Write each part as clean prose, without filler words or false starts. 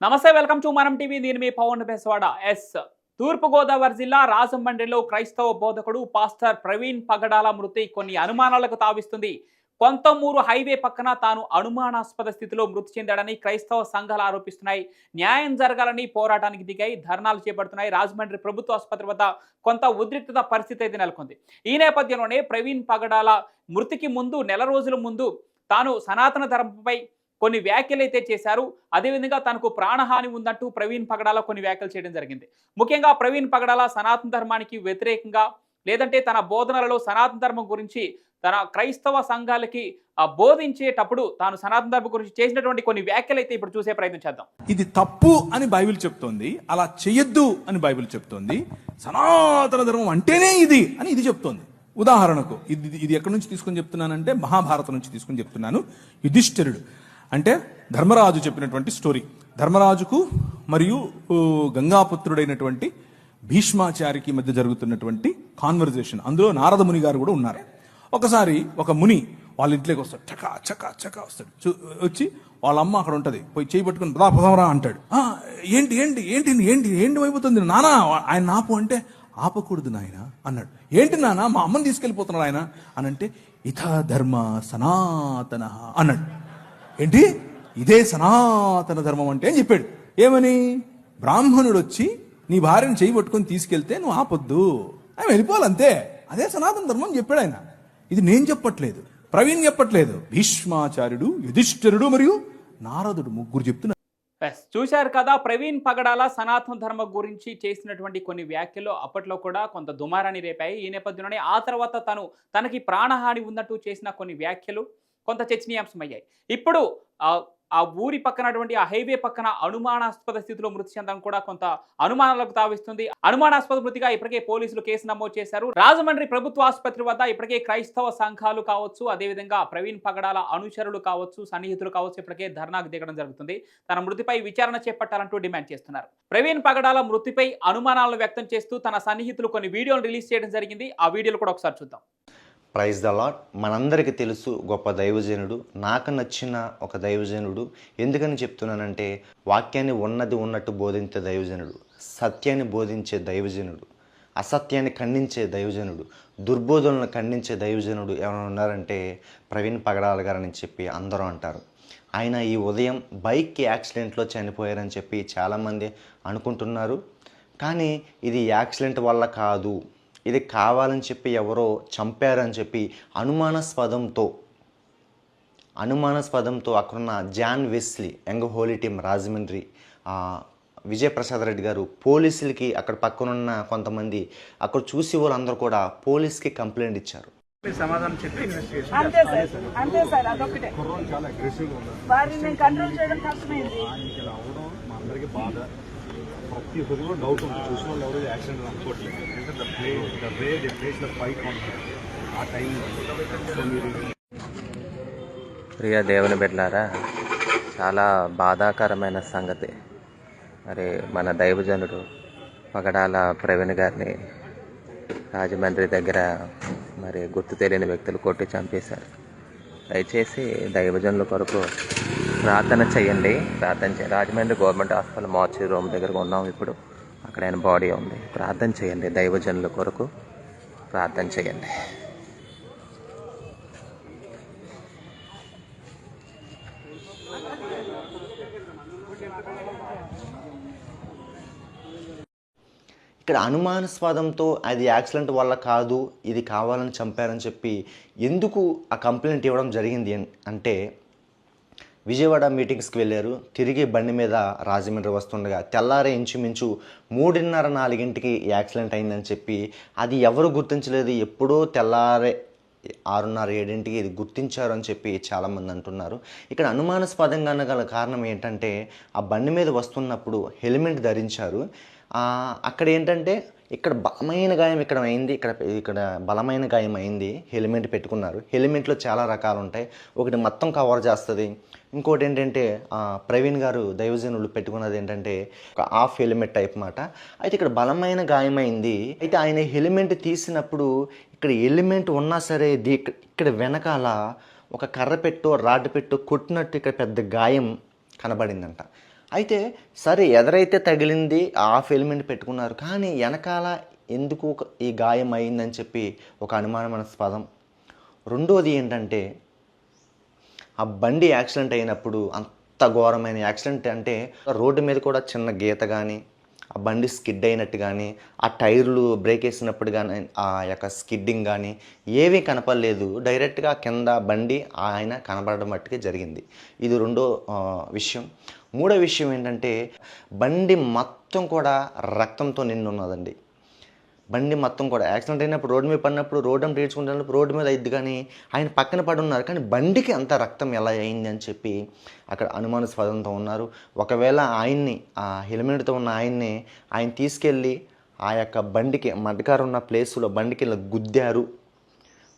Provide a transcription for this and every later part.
నమస్తే, welcome to మనం TV. నేను మీ పవన్ బెస్వాడ. తూర్పుగోదావరి జిల్లా రాజమండ్రిలో క్రైస్తవ బోధకుడు పాస్టర్ ప్రవీణ్ పగడాల మృతి కొన్ని అనుమానాలకు తావిస్తుంది. కొంతమూరు హైవే పక్కన తాను అనుమానాస్పద స్థితిలో మృతి చెందాడని క్రైస్తవ సంఘాలు ఆరోపిస్తున్నాయి. న్యాయం జరగాలని పోరాటానికి దిగాయి, ధర్నాలు చేపడుతున్నాయి. రాజమండ్రి ప్రభుత్వ ఆసుపత్రి వద్ద కొంత ఉద్రిక్తత పరిస్థితి అయితే నెలకొంది. ఈ నేపథ్యంలోనే ప్రవీణ్ పగడాల మృతికి ముందు నెల రోజుల ముందు తాను సనాతన ధర్మంపై కొన్ని వ్యాఖ్యలైతే చేశారు. అదేవిధంగా తనకు ప్రాణహాని ఉందంటూ ప్రవీణ్ పగడాల కొన్ని వ్యాఖ్యలు చేయడం జరిగింది. ముఖ్యంగా ప్రవీణ్ పగడాల సనాతన ధర్మానికి వ్యతిరేకంగా, లేదంటే తన బోధనలలో సనాతన ధర్మం గురించి తన క్రైస్తవ సంఘాలకి బోధించేటప్పుడు తాను సనాతన ధర్మం గురించి చేసినటువంటి కొన్ని వ్యాఖ్యలు అయితే ఇప్పుడు చూసే ప్రయత్నం చేద్దాం. ఇది తప్పు అని బైబిల్ చెప్తోంది, అలా చెయ్యొద్దు అని బైబిల్ చెప్తోంది. సనాతన ధర్మం అంటేనే ఇది అని ఇది చెప్తోంది. ఉదాహరణకు ఇది ఎక్కడి నుంచి తీసుకొని చెప్తున్నానంటే మహాభారతం నుంచి తీసుకొని చెప్తున్నాను. యుధిష్ఠిరుడు అంటే ధర్మరాజు చెప్పినటువంటి స్టోరీ. ధర్మరాజుకు మరియు గంగాపుత్రుడైనటువంటి భీష్మాచారికి మధ్య జరుగుతున్నటువంటి కాన్వర్జేషన్. అందులో నారద ముని గారు కూడా ఉన్నారు. ఒకసారి ఒక ముని వాళ్ళ ఇంట్లోకి వస్తాడు. చకా చకా చకా వస్తాడు. వచ్చి వాళ్ళ అమ్మ అక్కడ ఉంటుంది. పోయి చేయి పట్టుకుని పదాపదవరా అంటాడు. ఏంటి ఏంటి ఏంటి ఏంటి ఏంటి అయిపోతుంది నానా, ఆయన ఆపు అంటే ఆపకూడదు నాయన అన్నాడు. ఏంటి నాన్న, మా అమ్మని తీసుకెళ్ళిపోతున్నాడు ఆయన అని అంటే, ఇథా ధర్మ సనాతన అన్నాడు. ఏంటి ఇదే సనాతన ధర్మం అంటే అని చెప్పాడు. ఏమని? బ్రాహ్మణుడు వచ్చి నీ భార్యను చేయి పట్టుకొని తీసుకెళ్తే నువ్వు ఆపొద్దు, ఆయన వెళ్ళిపోవాలంతే, అదే సనాతన ధర్మం అని చెప్పాడు ఆయన. ఇది నేను చెప్పట్లేదు, ప్రవీణ్ చెప్పట్లేదు, భీష్మాచార్యుడు, యుధిష్ఠిరుడు మరియు నారదుడు ముగ్గురు చెప్తున్నారు. చూశారు కదా, ప్రవీణ్ పగడాల సనాతన ధర్మం గురించి చేసినటువంటి కొన్ని వ్యాఖ్యలు అప్పట్లో కూడా కొంత దుమారాన్ని రేపాయి. ఈ నేపథ్యంలోనే ఆ తర్వాత తనకి ప్రాణహాని ఉన్నట్టు చేసిన కొన్ని వ్యాఖ్యలు కొంత చర్చనీయాంశమయ్యాయి. ఇప్పుడు ఆ ఊరి పక్కనటువంటి ఆ హైవే పక్కన అనుమానాస్పద స్థితిలో మృతి చెందడం కూడా కొంత అనుమానాలకు తావిస్తుంది. అనుమానాస్పద మృతిగా ఇప్పటికే పోలీసులు కేసు నమోదు చేశారు. రాజమండ్రి ప్రభుత్వ ఆసుపత్రి వద్ద ఇప్పటికే క్రైస్తవ సంఘాలు కావచ్చు, అదేవిధంగా ప్రవీణ్ పగడాల అనుచరులు కావచ్చు, సన్నిహితులు కావచ్చు, ఇప్పటికే ధర్నాకు దిగడం జరుగుతుంది. తన మృతిపై విచారణ చేపట్టాలంటూ డిమాండ్ చేస్తున్నారు. ప్రవీణ్ పగడాల మృతిపై అనుమానాలను వ్యక్తం చేస్తూ తన సన్నిహితులు కొన్ని వీడియోలు రిలీజ్ చేయడం జరిగింది. ఆ వీడియోలు కూడా ఒకసారి చూద్దాం. Praise the lord. మనందరికీ తెలుసు గొప్ప దైవజనుడు, నాకు నచ్చిన ఒక దైవజనుడు. ఎందుకని చెప్తున్నానంటే, వాక్యాన్ని ఉన్నట్టు బోధించే దైవజనుడు, సత్యాన్ని బోధించే దైవజనుడు, అసత్యాన్ని ఖండించే దైవజనుడు, దుర్బోధనలను ఖండించే దైవజనుడు ఎవరైనా ఉన్నారంటే ప్రవీణ్ పగడాల గారని చెప్పి అందరూ అంటారు. ఆయన ఈ ఉదయం బైక్ యాక్సిడెంట్లో చనిపోయారని చెప్పి చాలామంది అనుకుంటున్నారు. కానీ ఇది యాక్సిడెంట్ వల్ల కాదు, ఇది కావాలని చెప్పి ఎవరో చంపారని చెప్పి అనుమానాస్పదంతో అక్కడున్న John Wesley young holy team Rajahmundry Vijayaprasad Reddy garu పోలీసులకి, అక్కడ పక్కనున్న కొంతమంది అక్కడ చూసి వాళ్ళందరూ కూడా పోలీస్కి కంప్లైంట్ ఇచ్చారు. సమాధానం చెప్పి అంతే సార్, అదొకటే. వారిని కంట్రోల్ చేయడం కష్టమైంది. ప్రతి ఒక్కరిలో డౌట్ ఉంది, చూసిన వాళ్ళు ఎవరు యాక్సిడెంట్ అనుకోవట్లేదు. ఆ టైం ప్రియ దేవుని బిడ్డలారా, చాలా బాధాకరమైన సంగతి. మరి మన దైవజనుడు పగడాల ప్రవీణ్ గారిని రాజమండ్రి దగ్గర మరి గుర్తు తెలియని వ్యక్తులు కొట్టి చంపేశారు. దయచేసి దైవజనుల కొరకు ప్రార్థన చేయండి. రాజమండ్రి గవర్నమెంట్ హాస్పిటల్ మార్చి రూమ్ దగ్గర ఉన్నాం. ఇప్పుడు అక్కడ ఆయన బాడీ ఉంది. ప్రార్థన చేయండి, దైవజనుల కొరకు ప్రార్థన చేయండి. ఇక్కడ అనుమానాస్పదంతో అది యాక్సిడెంట్ వల్ల కాదు, ఇది కావాలని చంపారని చెప్పి ఎందుకు ఆ కంప్లైంట్ ఇవ్వడం జరిగింది అంటే, విజయవాడ మీటింగ్స్కి వెళ్ళారు. తిరిగి బండి మీద రాజమండ్రి వస్తుండగా తెల్లారే ఇంచుమించు 3:30-4 యాక్సిడెంట్ అయిందని చెప్పి, అది ఎవరు గుర్తించలేదు, ఎప్పుడో తెల్లారే 6:30-7 ఇది గుర్తించారు అని చెప్పి చాలామంది అంటున్నారు. ఇక్కడ అనుమానాస్పదంగా గల కారణం ఏంటంటే, ఆ బండి మీద వస్తున్నప్పుడు హెల్మెట్ ధరించారు. అక్కడ ఏంటంటే, ఇక్కడ బలమైన గాయం ఇక్కడ అయింది, ఇక్కడ బలమైన గాయం అయింది. హెల్మెట్ పెట్టుకున్నారు. హెల్మెట్లో చాలా రకాలు ఉంటాయి. ఒకటి మొత్తం కవర్ చేస్తుంది, ఇంకోటి ఏంటంటే ప్రవీణ్ గారు దైవజనులు పెట్టుకున్నది ఏంటంటే ఒక హాఫ్ హెల్మెట్ టైప్ మాట. అయితే ఇక్కడ బలమైన గాయమైంది. అయితే ఆయన హెల్మెట్ తీసినప్పుడు ఇక్కడ హెల్మెట్ ఉన్నా సరే ఇక్కడ వెనకాల ఒక కర్ర పెట్టో రాడ్ పెట్టో కొట్టినట్టు ఇక్కడ పెద్ద గాయం కనబడిందంట. అయితే సరే ఎదరైతే తగిలింది హాఫ్ ఎలిమెంట్ పెట్టుకున్నారు, కానీ వెనకాల ఎందుకు ఈ గాయం అయిందని చెప్పి ఒక అనుమానాస్పదం. రెండోది ఏంటంటే ఆ బండి యాక్సిడెంట్ అయినప్పుడు అంత ఘోరమైన యాక్సిడెంట్ అంటే రోడ్డు మీద కూడా చిన్న గీత కానీ, ఆ బండి స్కిడ్ అయినట్టు కానీ, ఆ టైర్లు బ్రేక్ వేసినప్పుడు కానీ ఆ యొక్క స్కిడ్డింగ్ కానీ ఏమీ కనపడలేదు. డైరెక్ట్గా కింద బండి ఆయన కనబడడం మట్టుకే జరిగింది. ఇది రెండో విషయం. మూడో విషయం ఏంటంటే బండి మొత్తం కూడా రక్తంతో నిండి ఉన్నదండి. బండి మొత్తం కూడా యాక్సిడెంట్ అయినప్పుడు రోడ్డు మీద పడినప్పుడు రోడ్డు అంతా ఈడ్చుకుంటున్నప్పుడు రోడ్డు మీద అయింది, కానీ ఆయన పక్కన పడి ఉన్నారు, కానీ బండికి అంత రక్తం ఎలా అయింది అని చెప్పి అక్కడ అనుమానాస్పదంతో ఉన్నారు. ఒకవేళ ఆయన్ని ఆ హెల్మెట్తో ఉన్న ఆయన తీసుకెళ్ళి ఆ యొక్క బండికి మడ్డకారు ఉన్న ప్లేస్లో బండికి ఇలా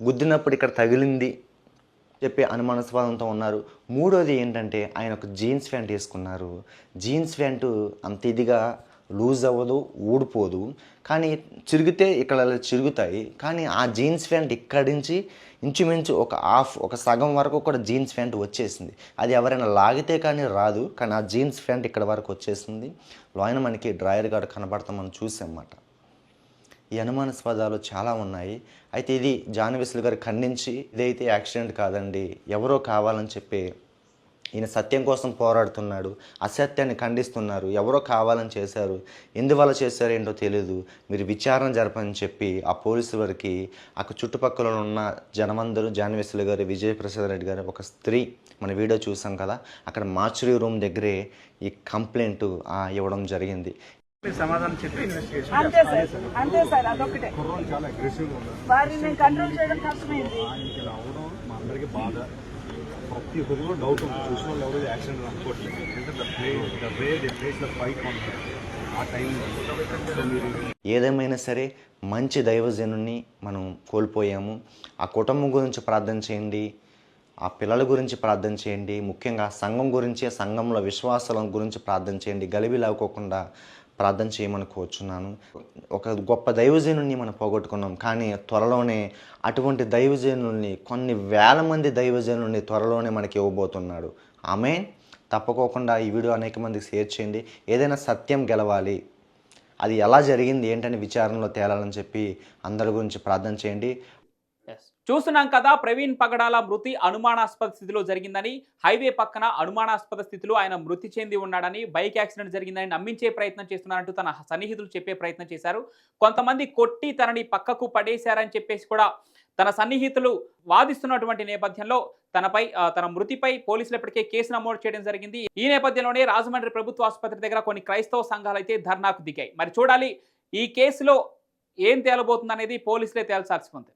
గుద్దినప్పుడు ఇక్కడ తగిలింది చెప్పి అనుమానాస్పదంతో ఉన్నారు. మూడోది ఏంటంటే ఆయన ఒక జీన్స్ ప్యాంట్ వేసుకున్నారు. జీన్స్ ప్యాంటు అంత ఇదిగా లూజ్ అవ్వదు, ఊడిపోదు, కానీ చిరిగితే ఇక్కడ చిరుగుతాయి. కానీ ఆ జీన్స్ ప్యాంట్ ఇక్కడి నుంచి ఇంచుమించు ఒక సగం వరకు కూడా జీన్స్ ప్యాంట్ వచ్చేసింది. అది ఎవరైనా లాగితే కానీ రాదు, కానీ ఆ జీన్స్ ప్యాంట్ ఇక్కడ వరకు వచ్చేసింది. లోన మనకి డ్రాయర్ గార్డ్ కనబడతాం మనం చూసామన్నమాట. ఈ అనుమానాస్పదాలు చాలా ఉన్నాయి. అయితే ఇది జానీ వెస్లీ గారు ఖండించి ఇదైతే యాక్సిడెంట్ కాదండి, ఎవరో కావాలని చెప్పి ఈయన సత్యం కోసం పోరాడుతున్నాడు, అసత్యాన్ని ఖండిస్తున్నారు, ఎవరో కావాలని చేశారు, ఎందువల్ల చేశారు ఏంటో తెలియదు, మీరు విచారణ జరపని చెప్పి ఆ పోలీసుల వరకు అక్కడ చుట్టుపక్కల ఉన్న జనమందరూ జానీ వెస్లీ గారు, విజయప్రసాద్ రెడ్డి గారు, ఒక స్త్రీ మన వీడియో చూసాం కదా, అక్కడ మార్చురీ రూమ్ దగ్గరే ఈ కంప్లైంట్ ఇవ్వడం జరిగింది. సమాధానం చెప్పి ఇన్వెస్టిగేషన్ అంతే సార్ అదొకటే. కుర్రోళ్ళు చాలా అగ్రెసివ్గా ఉన్నారు. వారిని కంట్రోల్ చేయడం కష్టమైంది. ఆయనకి ఇలా అవడం మా అందరికీ బాధ. ప్రతి ఒక్కరిలో డౌట్ ఉంది, చూసిన వాళ్ళు ఎవరు యాక్సిడెంట్ అనుకోవట్లేదు. అంటే the way they place the fight ఆ టైంలో. సో మీరు ఏదేమైనా సరే మంచి దైవజనుని మనం కోల్పోయాము. ఆ కుటుంబం గురించి ప్రార్థన చేయండి, ఆ పిల్లల గురించి ప్రార్థన చేయండి, ముఖ్యంగా సంఘం గురించి, సంఘంలో విశ్వాసాల గురించి ప్రార్థన చేయండి. గలిబి లేకోకుండా ప్రార్థన చేయమని కోరుచున్నాను. ఒక గొప్ప దైవజనుని మనం పోగొట్టుకున్నాం, కానీ త్వరలోనే అటువంటి దైవజనుల్ని, కొన్ని వేల మంది దైవజనుల్ని త్వరలోనే మనకి ఇవ్వబోతున్నాడు. ఆమేన్. తప్పకోకుండా ఈ వీడియో అనేక మందికి షేర్ చేయండి. ఏదైనా సత్యం గెలవాలి, అది ఎలా జరిగింది ఏంటని విచారణలో తేలాలని చెప్పి అందరి గురించి ప్రార్థన చేయండి. చూస్తున్నాం కదా, ప్రవీణ్ పగడాల మృతి అనుమానాస్పద స్థితిలో జరిగిందని, హైవే పక్కన అనుమానాస్పద స్థితిలో ఆయన మృతి చెంది ఉన్నాడని, బైక్ యాక్సిడెంట్ జరిగిందని నమ్మించే ప్రయత్నం చేస్తున్నారంటూ తన సన్నిహితులు చెప్పే ప్రయత్నం చేశారు. కొంతమంది కొట్టి తనని పక్కకు పడేశారని చెప్పేసి కూడా తన సన్నిహితులు వాదిస్తున్నటువంటి నేపథ్యంలో తన మృతిపై పోలీసులు ఇప్పటికే కేసు నమోదు చేయడం జరిగింది. ఈ నేపథ్యంలోనే రాజమండ్రి ప్రభుత్వ ఆసుపత్రి దగ్గర కొన్ని క్రైస్తవ సంఘాలు అయితే ధర్నాకు దిగాయి. మరి చూడాలి ఈ కేసులో ఏం తేలబోతుందనేది పోలీసులే తేల్చాల్సి ఉంది.